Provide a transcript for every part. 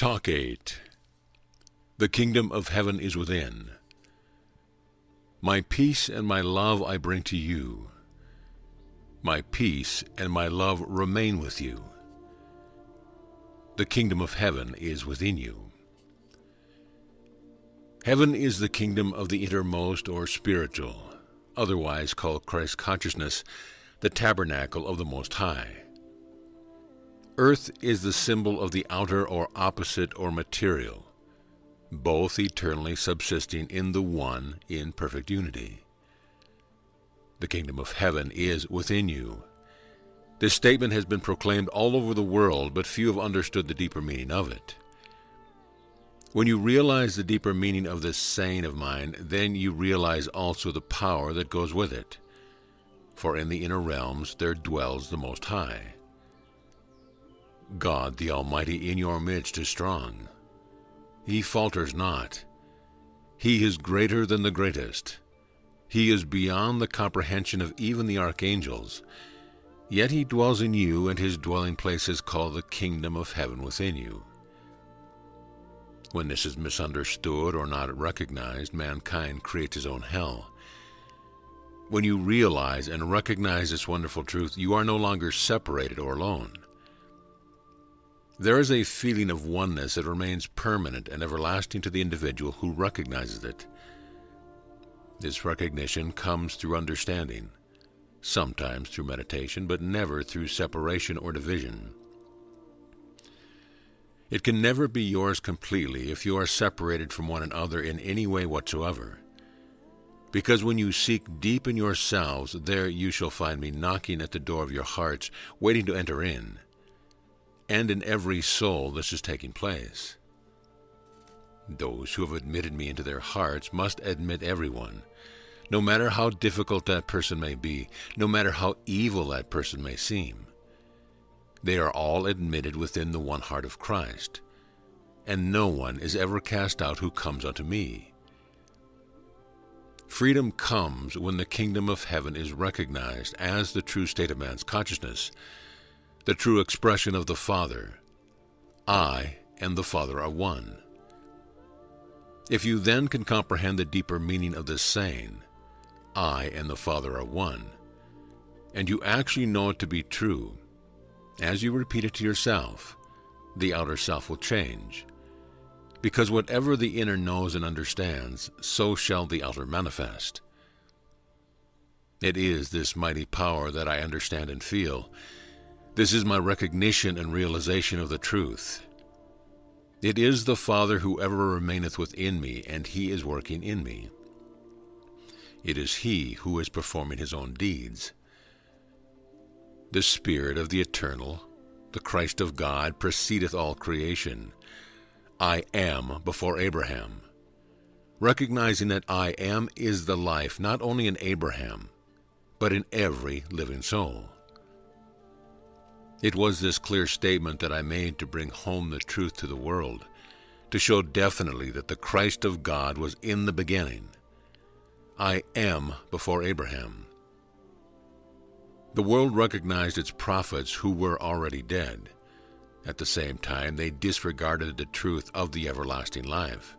Talk 8. The kingdom of heaven is within. My peace and my love I bring to you. My peace and my love remain with you. The kingdom of heaven is within you. Heaven is the kingdom of the innermost or spiritual, otherwise called Christ consciousness, the tabernacle of the Most High. Earth is the symbol of the outer or opposite or material, both eternally subsisting in the one in perfect unity. The kingdom of heaven is within you. This statement has been proclaimed all over the world, but few have understood the deeper meaning of it. When you realize the deeper meaning of this saying of mine, then you realize also the power that goes with it. For in the inner realms there dwells the Most High. God the Almighty in your midst is strong. He falters not. He is greater than the greatest. He is beyond the comprehension of even the archangels. Yet he dwells in you, and his dwelling place is called the kingdom of heaven within you. When this is misunderstood or not recognized, mankind creates his own hell. When you realize and recognize this wonderful truth, you are no longer separated or alone. There is a feeling of oneness that remains permanent and everlasting to the individual who recognizes it. This recognition comes through understanding, sometimes through meditation, but never through separation or division. It can never be yours completely if you are separated from one another in any way whatsoever. Because when you seek deep in yourselves, there you shall find me knocking at the door of your hearts, waiting to enter in. And in every soul this is taking place. Those who have admitted me into their hearts must admit everyone, no matter how difficult that person may be, no matter how evil that person may seem. They are all admitted within the one heart of Christ, and no one is ever cast out who comes unto me. Freedom comes when the kingdom of heaven is recognized as the true state of man's consciousness, the true expression of the Father. I and the Father are one. If you then can comprehend the deeper meaning of this saying, I and the Father are one, and you actually know it to be true, as you repeat it to yourself, the outer self will change. Because whatever the inner knows and understands, so shall the outer manifest. It is this mighty power that I understand and feel. This is my recognition and realization of the truth. It is the Father who ever remaineth within me, and he is working in me. It is he who is performing his own deeds. The Spirit of the Eternal, the Christ of God, precedeth all creation. I am before Abraham. Recognizing that I am is the life not only in Abraham, but in every living soul. It was this clear statement that I made to bring home the truth to the world, to show definitely that the Christ of God was in the beginning. I am before Abraham. The world recognized its prophets who were already dead. At the same time, they disregarded the truth of the everlasting life.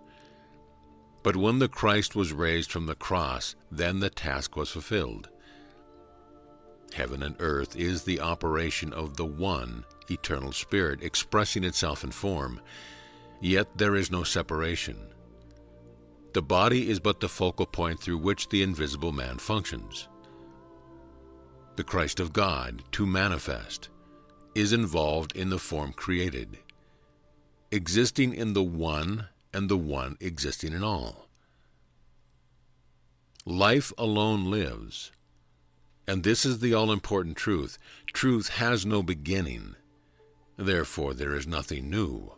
But when the Christ was raised from the cross, then the task was fulfilled. Heaven and earth is the operation of the one eternal Spirit expressing itself in form, yet there is no separation. The body is but the focal point through which the invisible man functions. The Christ of God, to manifest, is involved in the form created, existing in the one and the one existing in all. Life alone lives. And this is the all-important truth. Truth has no beginning. Therefore, there is nothing new.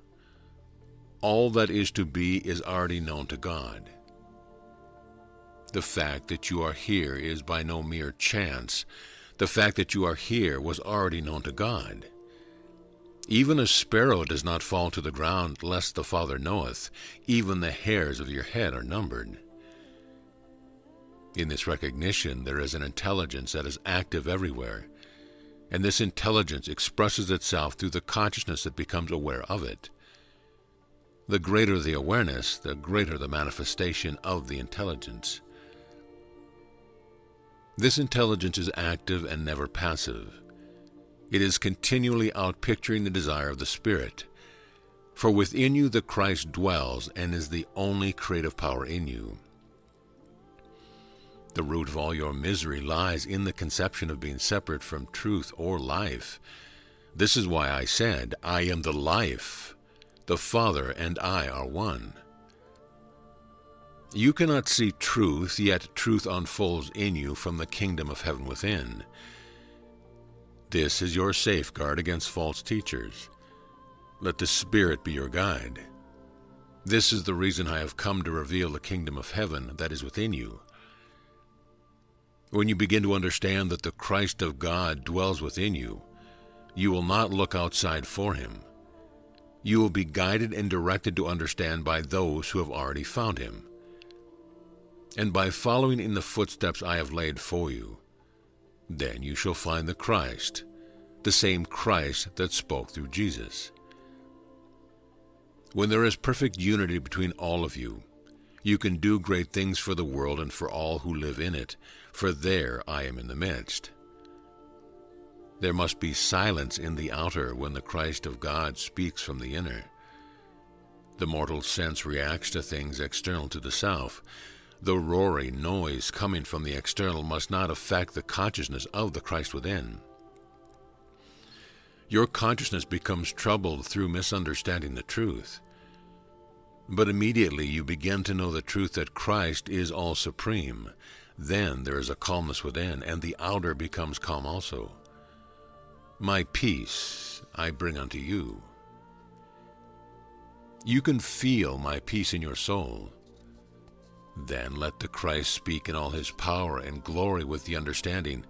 All that is to be is already known to God. The fact that you are here is by no mere chance. The fact that you are here was already known to God. Even a sparrow does not fall to the ground lest the Father knoweth. Even the hairs of your head are numbered. In this recognition, there is an intelligence that is active everywhere, and this intelligence expresses itself through the consciousness that becomes aware of it. The greater the awareness, the greater the manifestation of the intelligence. This intelligence is active and never passive. It is continually outpicturing the desire of the Spirit. For within you the Christ dwells and is the only creative power in you. The root of all your misery lies in the conception of being separate from truth or life. This is why I said, I am the life. The Father and I are one. You cannot see truth, yet truth unfolds in you from the kingdom of heaven within. This is your safeguard against false teachers. Let the Spirit be your guide. This is the reason I have come to reveal the kingdom of heaven that is within you. When you begin to understand that the Christ of God dwells within you, you will not look outside for him. You will be guided and directed to understand by those who have already found him. And by following in the footsteps I have laid for you, then you shall find the Christ, the same Christ that spoke through Jesus. When there is perfect unity between all of you, you can do great things for the world and for all who live in it, for there I am in the midst. There must be silence in the outer when the Christ of God speaks from the inner. The mortal sense reacts to things external to the self. The roaring noise coming from the external must not affect the consciousness of the Christ within. Your consciousness becomes troubled through misunderstanding the truth. But immediately you begin to know the truth that Christ is all supreme. Then there is a calmness within, and the outer becomes calm also. My peace I bring unto you. You can feel my peace in your soul. Then let the Christ speak in all his power and glory with the understanding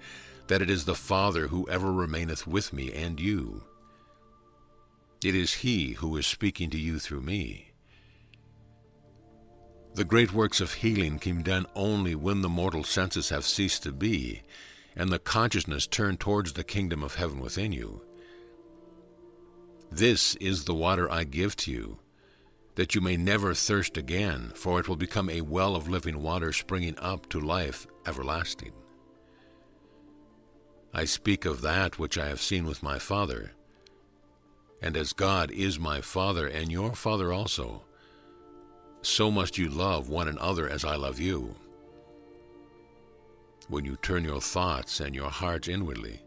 that it is the Father who ever remaineth with me and you. It is he who is speaking to you through me. The great works of healing can be done only when the mortal senses have ceased to be, and the consciousness turned towards the kingdom of heaven within you. This is the water I give to you, that you may never thirst again, for it will become a well of living water springing up to life everlasting. I speak of that which I have seen with my Father, and as God is my Father and your Father also, so must you love one another as I love you. When you turn your thoughts and your hearts inwardly,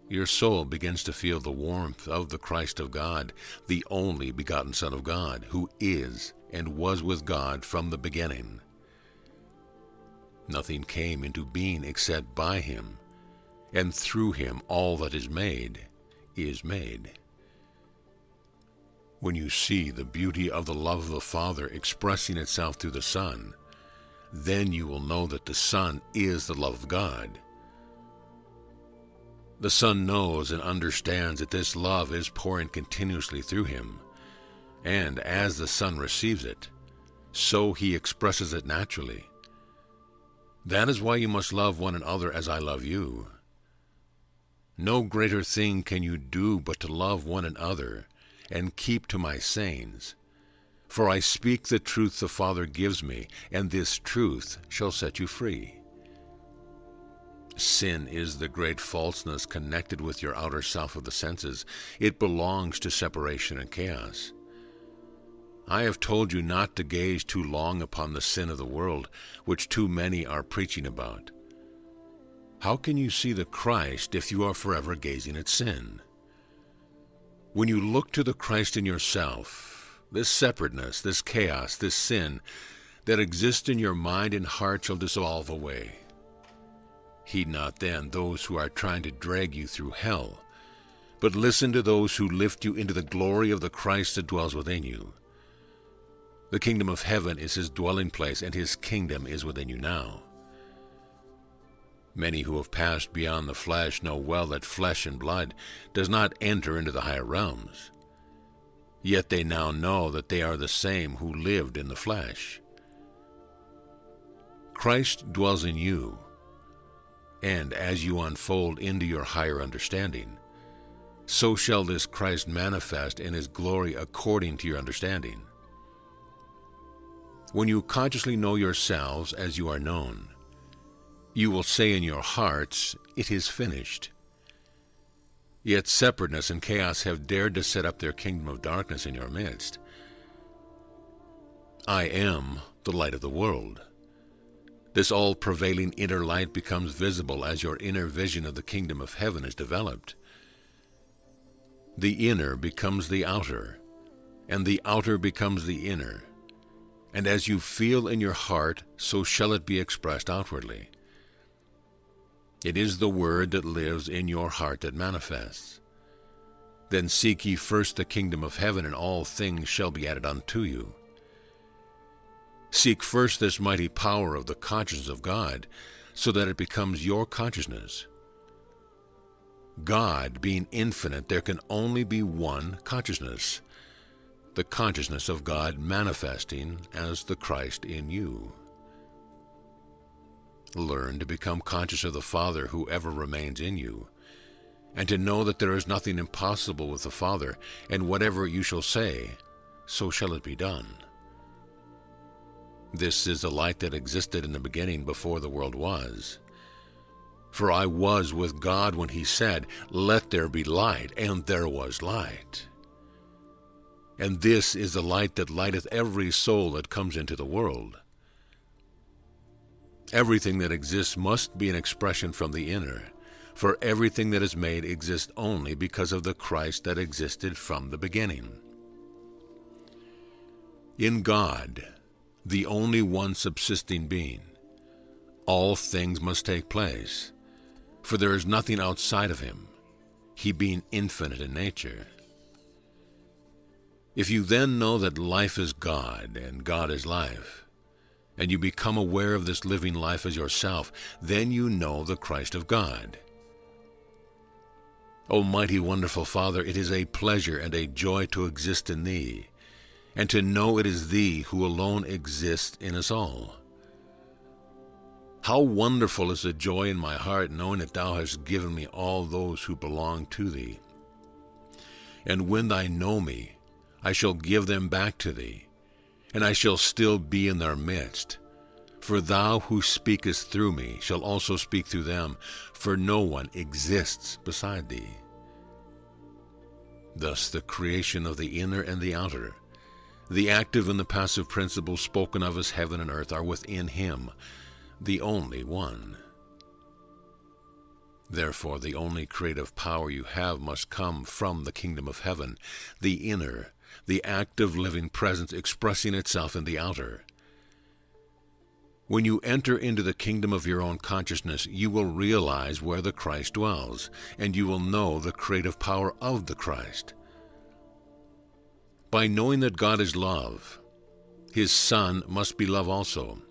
your soul begins to feel the warmth of the Christ of God, the only begotten Son of God, who is and was with God from the beginning. Nothing came into being except by him, and through him all that is made is made. When you see the beauty of the love of the Father expressing itself through the Son, then you will know that the Son is the love of God. The Son knows and understands that this love is pouring continuously through him, and as the Son receives it, so he expresses it naturally. That is why you must love one another as I love you. No greater thing can you do but to love one another and keep to my sayings. For I speak the truth the Father gives me, and this truth shall set you free. Sin is the great falseness connected with your outer self of the senses. It belongs to separation and chaos. I have told you not to gaze too long upon the sin of the world, which too many are preaching about. How can you see the Christ if you are forever gazing at sin? When you look to the Christ in yourself, this separateness, this chaos, this sin that exists in your mind and heart shall dissolve away. Heed not then those who are trying to drag you through hell, but listen to those who lift you into the glory of the Christ that dwells within you. The kingdom of heaven is his dwelling place, and his kingdom is within you now. Many who have passed beyond the flesh know well that flesh and blood does not enter into the higher realms. Yet they now know that they are the same who lived in the flesh. Christ dwells in you, and as you unfold into your higher understanding, so shall this Christ manifest in his glory according to your understanding. When you consciously know yourselves as you are known, you will say in your hearts, "It is finished." Yet separateness and chaos have dared to set up their kingdom of darkness in your midst. I am the light of the world. This all-prevailing inner light becomes visible as your inner vision of the kingdom of heaven is developed. The inner becomes the outer, and the outer becomes the inner. And as you feel in your heart, so shall it be expressed outwardly. It is the word that lives in your heart that manifests. Then seek ye first the kingdom of heaven, and all things shall be added unto you. Seek first this mighty power of the consciousness of God, so that it becomes your consciousness. God being infinite, there can only be one consciousness, the consciousness of God manifesting as the Christ in you. Learn to become conscious of the Father who ever remains in you, and to know that there is nothing impossible with the Father, and whatever you shall say, so shall it be done. This is the light that existed in the beginning before the world was. For I was with God when he said, "Let there be light," and there was light. And this is the light that lighteth every soul that comes into the world. Everything that exists must be an expression from the inner, for everything that is made exists only because of the Christ that existed from the beginning. In God, the only one subsisting being, all things must take place, for there is nothing outside of him, he being infinite in nature. If you then know that life is God and God is life, and you become aware of this living life as yourself, then you know the Christ of God. Almighty wonderful Father, it is a pleasure and a joy to exist in Thee, and to know it is Thee who alone exists in us all. How wonderful is the joy in my heart knowing that Thou hast given me all those who belong to Thee. And when Thou know me, I shall give them back to Thee, and I shall still be in their midst. For Thou who speakest through me shall also speak through them, for no one exists beside Thee. Thus the creation of the inner and the outer, the active and the passive principles spoken of as heaven and earth, are within Him, the only one. Therefore the only creative power you have must come from the kingdom of heaven, the inner, the active living presence expressing itself in the outer. When you enter into the kingdom of your own consciousness, you will realize where the Christ dwells, and you will know the creative power of the Christ. By knowing that God is love, His Son must be love also.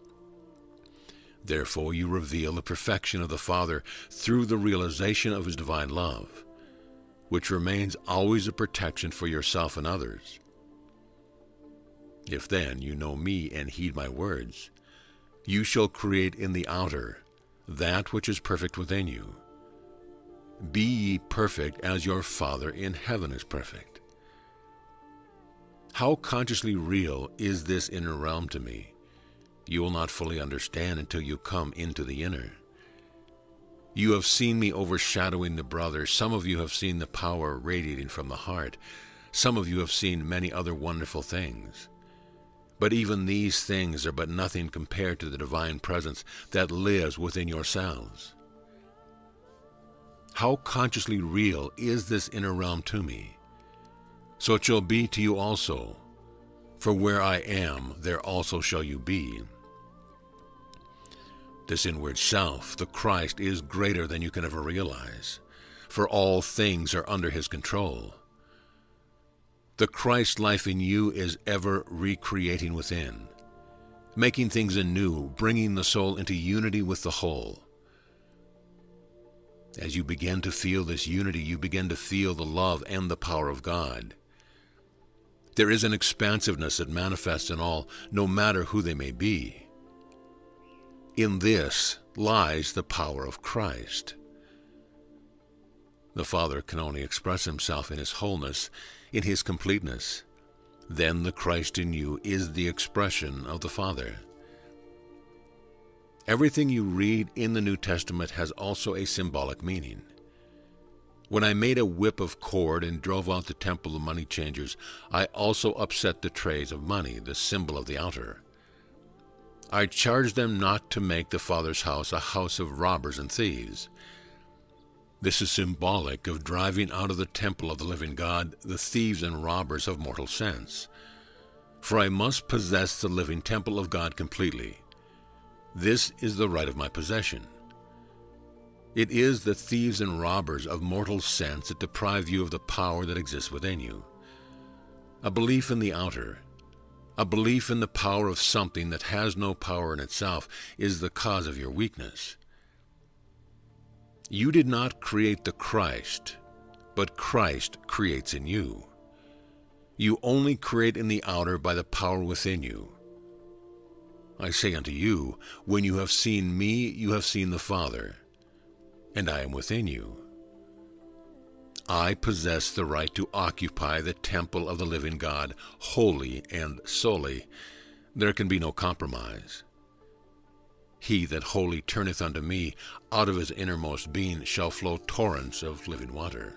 Therefore you reveal the perfection of the Father through the realization of His divine love, which remains always a protection for yourself and others. If then you know me and heed my words, you shall create in the outer that which is perfect within you. Be ye perfect as your Father in heaven is perfect. How consciously real is this inner realm to me? You will not fully understand until you come into the inner. You have seen me overshadowing the brothers. Some of you have seen the power radiating from the heart. Some of you have seen many other wonderful things. But even these things are but nothing compared to the divine presence that lives within yourselves. How consciously real is this inner realm to me? So it shall be to you also, for where I am, there also shall you be. This inward self, the Christ, is greater than you can ever realize, for all things are under His control. The Christ life in you is ever recreating within, making things anew, bringing the soul into unity with the whole. As you begin to feel this unity, you begin to feel the love and the power of God. There is an expansiveness that manifests in all, no matter who they may be. In this lies the power of Christ. The Father can only express Himself in His wholeness, in His completeness, then the Christ in you is the expression of the Father. Everything you read in the New Testament has also a symbolic meaning. When I made a whip of cord and drove out the temple of money changers, I also upset the trays of money, the symbol of the outer. I charged them not to make the Father's house a house of robbers and thieves. This is symbolic of driving out of the temple of the living God the thieves and robbers of mortal sense. For I must possess the living temple of God completely. This is the right of my possession. It is the thieves and robbers of mortal sense that deprive you of the power that exists within you. A belief in the outer, a belief in the power of something that has no power in itself, is the cause of your weakness. You did not create the Christ, but Christ creates in you. You only create in the outer by the power within you. I say unto you, when you have seen me, you have seen the Father, and I am within you. I possess the right to occupy the temple of the living God wholly and solely. There can be no compromise. He that wholly turneth unto me, out of his innermost being shall flow torrents of living water.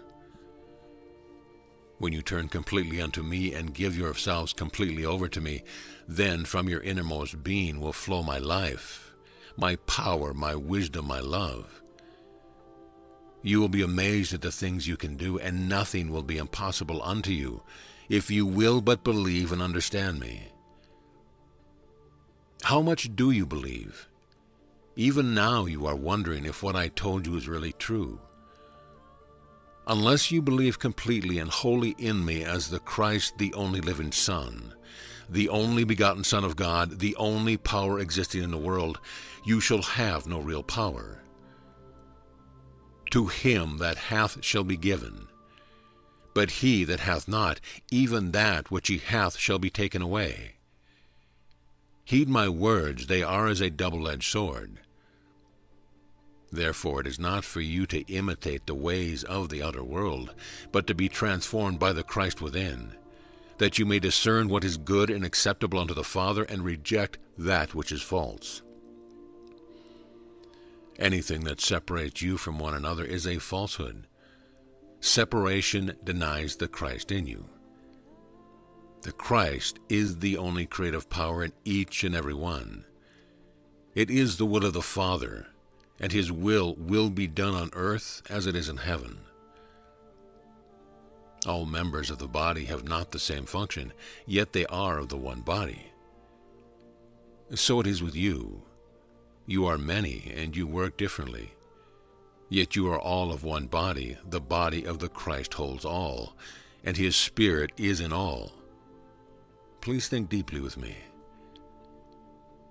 When you turn completely unto me and give yourselves completely over to me, then from your innermost being will flow my life, my power, my wisdom, my love. You will be amazed at the things you can do, and nothing will be impossible unto you, if you will but believe and understand me. How much do you believe? Even now you are wondering if what I told you is really true. Unless you believe completely and wholly in me as the Christ, the only living Son, the only begotten Son of God, the only power existing in the world, you shall have no real power. To him that hath shall be given, but he that hath not, even that which he hath shall be taken away. Heed my words, they are as a double-edged sword. Therefore it is not for you to imitate the ways of the outer world, but to be transformed by the Christ within, that you may discern what is good and acceptable unto the Father, and reject that which is false. Anything that separates you from one another is a falsehood. Separation denies the Christ in you. The Christ is the only creative power in each and every one. It is the will of the Father, and his will be done on earth as it is in heaven. All members of the body have not the same function, yet they are of the one body. So it is with you. You are many, and you work differently. Yet you are all of one body. The body of the Christ holds all, and his Spirit is in all. Please think deeply with me.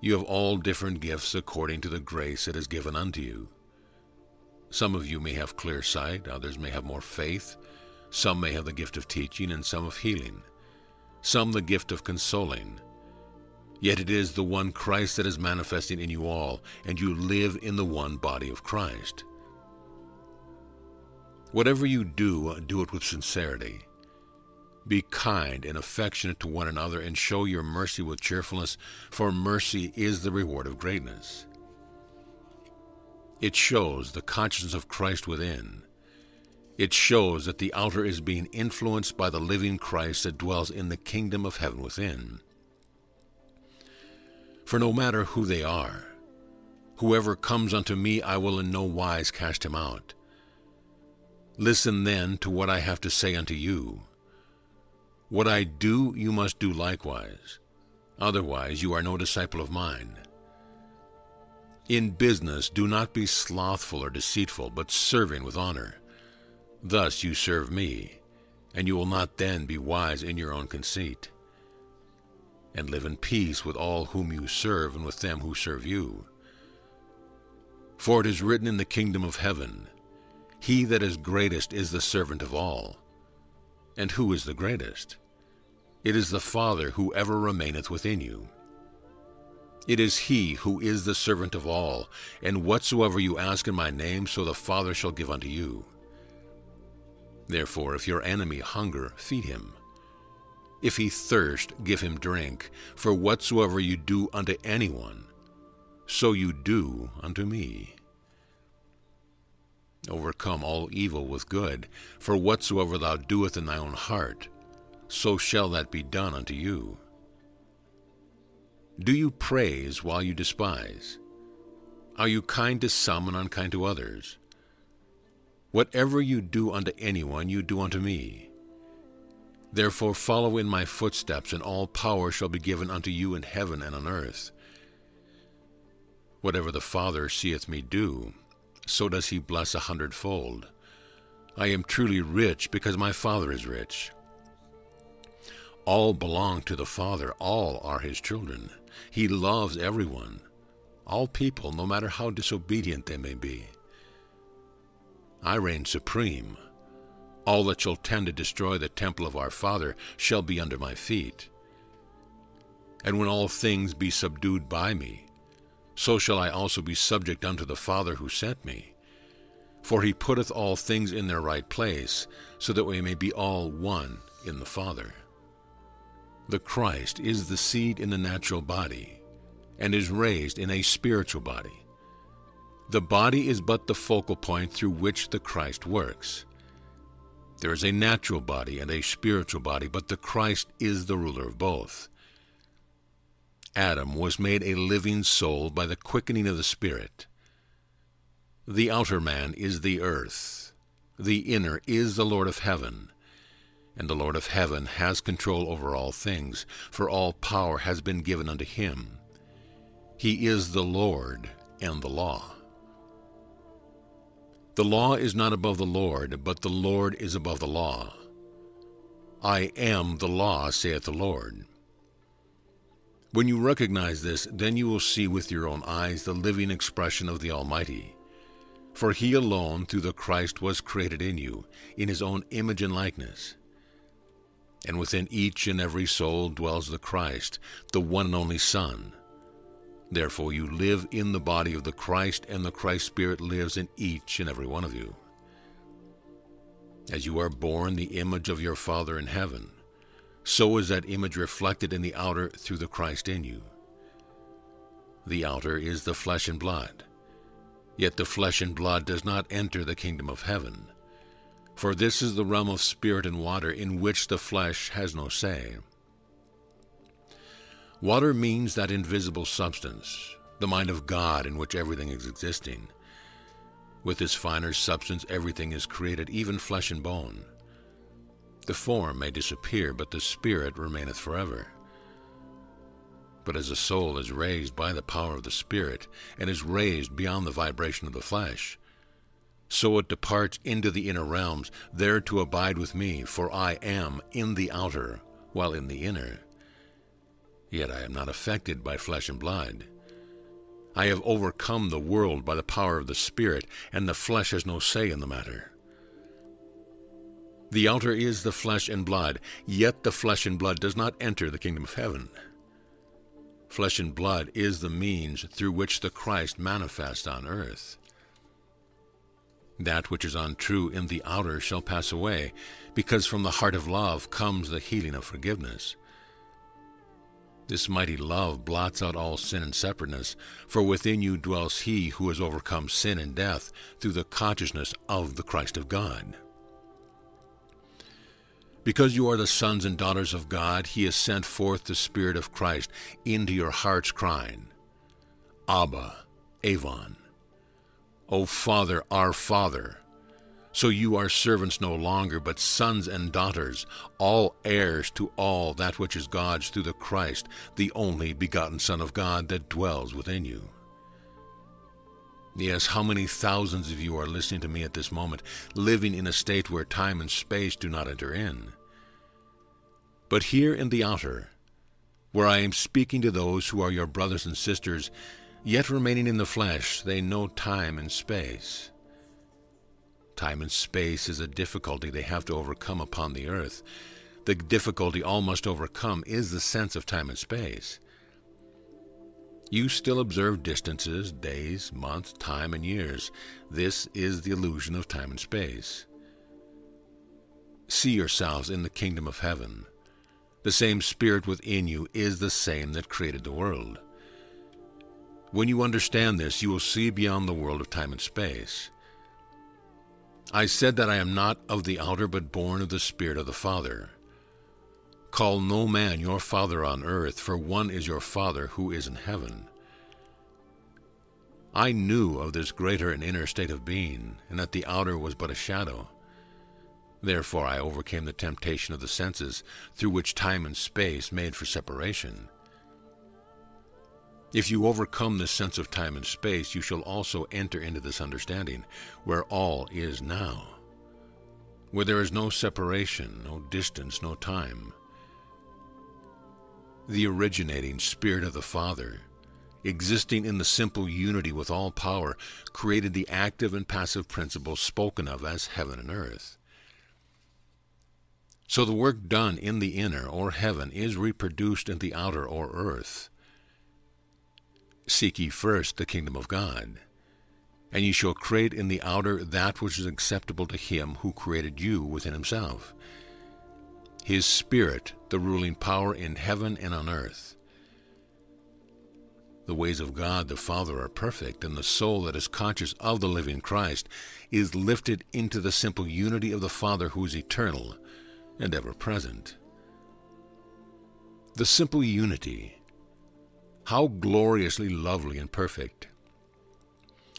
You have all different gifts according to the grace that is given unto you. Some of you may have clear sight, others may have more faith, some may have the gift of teaching, and some of healing, some the gift of consoling. Yet it is the one Christ that is manifesting in you all, and you live in the one body of Christ. Whatever you do, do it with sincerity. Be kind and affectionate to one another, and show your mercy with cheerfulness, for mercy is the reward of greatness. It shows the conscience of Christ within. It shows that the outer is being influenced by the living Christ that dwells in the kingdom of heaven within. For no matter who they are, whoever comes unto me, I will in no wise cast him out. Listen then to what I have to say unto you. What I do, you must do likewise. Otherwise, you are no disciple of mine. In business, do not be slothful or deceitful, but serving with honor. Thus you serve me, and you will not then be wise in your own conceit. And live in peace with all whom you serve, and with them who serve you. For it is written in the kingdom of heaven, he that is greatest is the servant of all. And who is the greatest? It is the Father who ever remaineth within you. It is he who is the servant of all, and whatsoever you ask in my name, so the Father shall give unto you. Therefore, if your enemy hunger, feed him. If he thirst, give him drink. For whatsoever you do unto anyone, so you do unto me. Overcome all evil with good. For whatsoever thou doest in thy own heart, so shall that be done unto you. Do you praise while you despise? Are you kind to some and unkind to others? Whatever you do unto anyone, you do unto me. Therefore follow in my footsteps, and all power shall be given unto you in heaven and on earth. Whatever the Father seeth me do, so does he bless 100-fold. I am truly rich, because my Father is rich. All belong to the Father, all are his children. He loves everyone, all people, no matter how disobedient they may be. I reign supreme. All that shall tend to destroy the temple of our Father shall be under my feet. And when all things be subdued by me, so shall I also be subject unto the Father who sent me. For he putteth all things in their right place, so that we may be all one in the Father. The Christ is the seed in the natural body, and is raised in a spiritual body. The body is but the focal point through which the Christ works. There is a natural body and a spiritual body, but the Christ is the ruler of both. Adam was made a living soul by the quickening of the Spirit. The outer man is the earth. The inner is the Lord of heaven. And the Lord of heaven has control over all things, for all power has been given unto him. He is the Lord and the law. The law is not above the Lord, but the Lord is above the law. I am the law, saith the Lord. When you recognize this, then you will see with your own eyes the living expression of the Almighty. For he alone through the Christ was created in you, in his own image and likeness. And within each and every soul dwells the Christ, the one and only Son. Therefore you live in the body of the Christ, and the Christ Spirit lives in each and every one of you. As you are born the image of your Father in heaven, so is that image reflected in the outer through the Christ in you. The outer is the flesh and blood. Yet the flesh and blood does not enter the kingdom of heaven. For this is the realm of spirit and water, in which the flesh has no say. Water means that invisible substance, the mind of God in which everything is existing. With this finer substance everything is created, even flesh and bone. The form may disappear, but the spirit remaineth forever. But as a soul is raised by the power of the Spirit, and is raised beyond the vibration of the flesh, so it departs into the inner realms, there to abide with me, for I am in the outer, while in the inner. Yet I am not affected by flesh and blood. I have overcome the world by the power of the Spirit, and the flesh has no say in the matter. The outer is the flesh and blood, yet the flesh and blood does not enter the kingdom of heaven. Flesh and blood is the means through which the Christ manifests on earth. That which is untrue in the outer shall pass away, because from the heart of love comes the healing of forgiveness. This mighty love blots out all sin and separateness, for within you dwells he who has overcome sin and death through the consciousness of the Christ of God. Because you are the sons and daughters of God, he has sent forth the Spirit of Christ into your hearts, crying, Abba, Avon. O Father, our Father. So you are servants no longer, but sons and daughters, all heirs to all that which is God's through the Christ, the only begotten Son of God that dwells within you. Yes, how many thousands of you are listening to me at this moment, living in a state where time and space do not enter in? But here in the outer, where I am speaking to those who are your brothers and sisters, yet remaining in the flesh, they know time and space. Time and space is a difficulty they have to overcome upon the earth. The difficulty all must overcome is the sense of time and space. You still observe distances, days, months, time, and years. This is the illusion of time and space. See yourselves in the kingdom of heaven. The same Spirit within you is the same that created the world. When you understand this, you will see beyond the world of time and space. I said that I am not of the outer, but born of the Spirit of the Father. Call no man your father on earth, for one is your Father who is in heaven. I knew of this greater and inner state of being, and that the outer was but a shadow. Therefore I overcame the temptation of the senses, through which time and space made for separation. If you overcome this sense of time and space, you shall also enter into this understanding, where all is now, where there is no separation, no distance, no time. The originating Spirit of the Father, existing in the simple unity with all power, created the active and passive principles spoken of as heaven and earth. So the work done in the inner, or heaven, is reproduced in the outer, or earth. Seek ye first the kingdom of God, and ye shall create in the outer that which is acceptable to him who created you within himself. His Spirit, the ruling power in heaven and on earth. The ways of God the Father are perfect, and the soul that is conscious of the living Christ is lifted into the simple unity of the Father who is eternal and ever present. The simple unity, how gloriously lovely and perfect!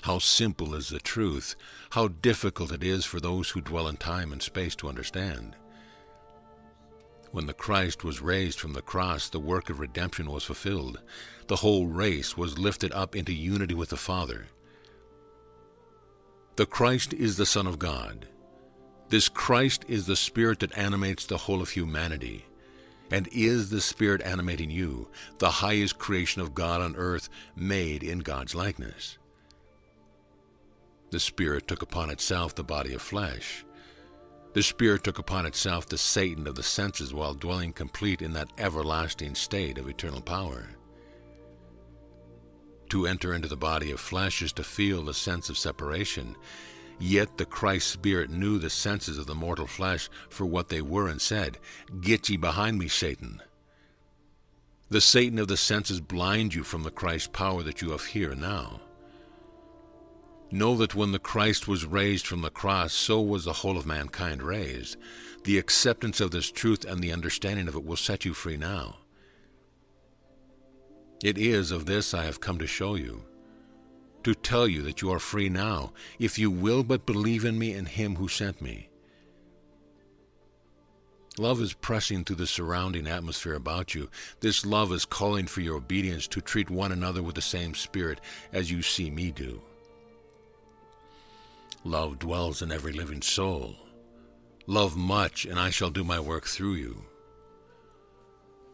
How simple is the truth, how difficult it is for those who dwell in time and space to understand. When the Christ was raised from the cross, the work of redemption was fulfilled. The whole race was lifted up into unity with the Father. The Christ is the Son of God. This Christ is the Spirit that animates the whole of humanity, and is the Spirit animating you, the highest creation of God on earth, made in God's likeness. The Spirit took upon itself the body of flesh. The Spirit took upon itself the Satan of the senses while dwelling complete in that everlasting state of eternal power. To enter into the body of flesh is to feel the sense of separation, yet the Christ Spirit knew the senses of the mortal flesh for what they were and said, "Get ye behind me, Satan." The Satan of the senses blind you from the Christ power that you have here and now. Know that when the Christ was raised from the cross, so was the whole of mankind raised. The acceptance of this truth and the understanding of it will set you free now. It is of this I have come to show you, to tell you that you are free now, if you will but believe in me and him who sent me. Love is pressing through the surrounding atmosphere about you. This love is calling for your obedience to treat one another with the same spirit as you see me do. Love dwells in every living soul. Love much, and I shall do my work through you.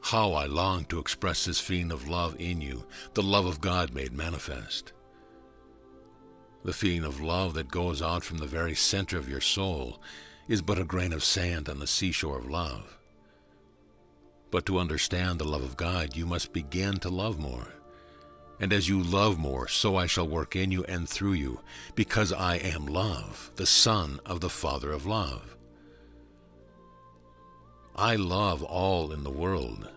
How I long to express this feeling of love in you, the love of God made manifest. The feeling of love that goes out from the very center of your soul is but a grain of sand on the seashore of love. But to understand the love of God, you must begin to love more. And as you love more, so I shall work in you and through you, because I am love, the Son of the Father of love. I love all in the world.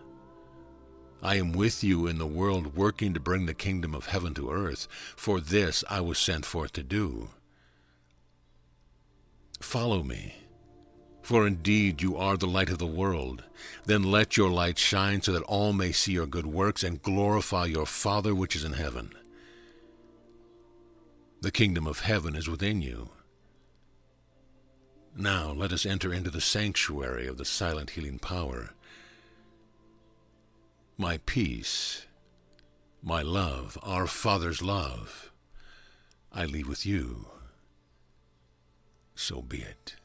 I am with you in the world, working to bring the kingdom of heaven to earth. For this I was sent forth to do. Follow me, for indeed you are the light of the world. Then let your light shine so that all may see your good works and glorify your Father which is in heaven. The kingdom of heaven is within you. Now let us enter into the sanctuary of the silent healing power. My peace, my love, our Father's love, I leave with you. So be it.